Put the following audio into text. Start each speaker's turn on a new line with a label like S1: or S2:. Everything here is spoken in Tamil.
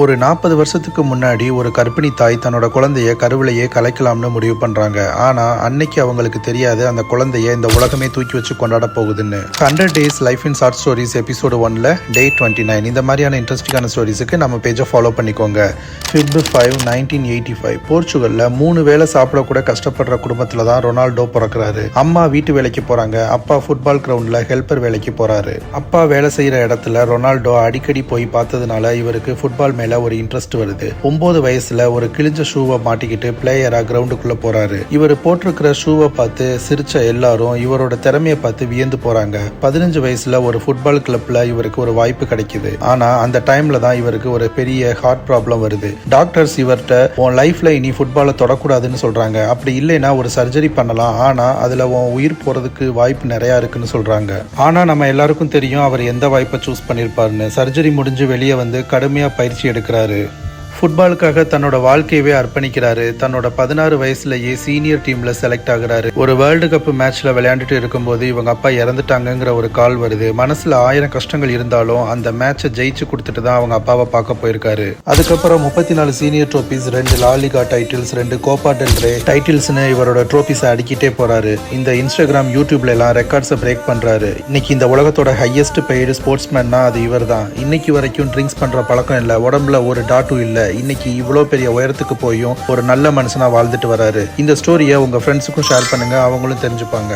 S1: ஒரு 40 வருஷத்துக்கு முன்னாடி ஒரு கர்ப்பிணி தாய் தன்னோட குழந்தைய கருவிலேயே கலைக்கலாம்னு முடிவு பண்றாங்க. ஆனா அன்னைக்கு அவங்களுக்கு தெரியாது அந்த குழந்தைய இந்த உலகமே தூக்கி வச்சு கொண்டாட போகுதுன்னு. 100 Days Life in Short Stories episode 1ல Day 29 இந்த மாதிரியான இன்ட்ரெஸ்டிங்கான ஸ்டோரிஸுக்கு நம்ம பேஜை ஃபாலோ பண்ணிக்கோங்க. Feb 5, 1985 போர்ச்சுகல்ல 3 வேளை சாப்பிட கூட கஷ்டப்படுற குடும்பத்துல தான் ரொனால்டோ பிறக்கிறாரு. அம்மா வீட்டு வேலைக்கு போறாங்க, அப்பா ஃபுட்பால் கிரவுண்ட்ல ஹெல்பர் வேலைக்கு போறாரு. அப்பா வேலை செய்யற இடத்துல ரொனால்டோ அடிக்கடி போய் பார்த்ததுனால இவருக்கு ஃபுட்பால் மேல ஒரு இன்ட்ரெஸ்ட் வருது. 9 வயசுல ஒரு கிழிஞ்ச ஷூவை மாட்டிக்கிட்டு பிளேயரா கிரவுண்டுக்குள்ள போறாரு. இவர் போட்டிருக்கிற ஷூவை பார்த்து சிரிச்ச எல்லாரும் இவரோட திறமையை பார்த்து வியந்து போறாங்க. 15 வயசுல ஒரு ஃபுட்பால் கிளப்ல இவருக்கு ஒரு வாய்ப்பு கிடைக்குது. ஆனா அந்த டைம்ல தான் இவருக்கு ஒரு பெரிய ஹார்ட் ப்ராப்ளம் வருது. டாக்டர்ஸ் இவர்கிட்ட உன் லைஃப்ல இனி ஃபுட்பாலை தொடக்கூடாதுன்னு சொல்றாங்க. அப்படி இல்லைன்னா ஒரு சர்ஜரி பண்ணலாம், ஆனா அதுல உன் உயிர் போறதுக்கு வாய்ப்பு நிறைய இருக்குன்னு சொல்றாங்க. ஆனா நம்ம எல்லாருக்கும் தெரியும் அவர் எந்த வாய்ப்பை சூஸ் பண்ணிருப்பாருன்னு. சர்ஜரி முடிஞ்சு வெளியே வந்து கடுமையா பயிற்சி எடுக்கிறாரு. ஃபுட்பாலுக்காக தன்னோட வாழ்க்கையவே அர்ப்பணிக்கிறாரு. தன்னோட 16 வயசுலயே சீனியர் டீம்ல செலக்ட் ஆகுறாரு. ஒரு வேர்ல்டு கப் மேட்ச்ல விளையாண்டுட்டு இருக்கும்போது இவங்க அப்பா இறந்துட்டாங்கிற ஒரு கால் வருது. மனசுல 1000 கஷ்டங்கள் இருந்தாலும் அந்த மேட்சை ஜெயிச்சு கொடுத்துட்டு தான் அவங்க அப்பாவை பார்க்க போயிருக்காரு. அதுக்கப்புறம் 34 senior ட்ரோபிஸ், 2 La Liga titles, 2 Koppa del ரே டைட்டில்ஸ்னு இவரோட ட்ரோபிஸை அடிக்கிட்டே போறாரு. இந்த இன்ஸ்டாகிராம், யூடியூப்ல எல்லாம் ரெக்கார்ட்ஸை பிரேக் பண்றாரு. இன்னைக்கு இந்த உலகத்தோட ஹையஸ்ட் பெய்டு ஸ்போர்ட்ஸ்மேன்னா அது இவர் தான். இன்னைக்கு வரைக்கும் ட்ரிங்க்ஸ் பண்ற பழக்கம் இல்லை, உடம்புல ஒரு டாட்டும் இல்லை. இன்னைக்கு இவ்வளோ பெரிய உயரத்துக்கு போயும் ஒரு நல்ல மனுஷனா வாழ்ந்துட்டு வராரு. இந்த ஸ்டோரியை உங்க ஃப்ரெண்ட்ஸுக்கும் ஷேர் பண்ணுங்க, அவங்களும் தெரிஞ்சுப்பாங்க.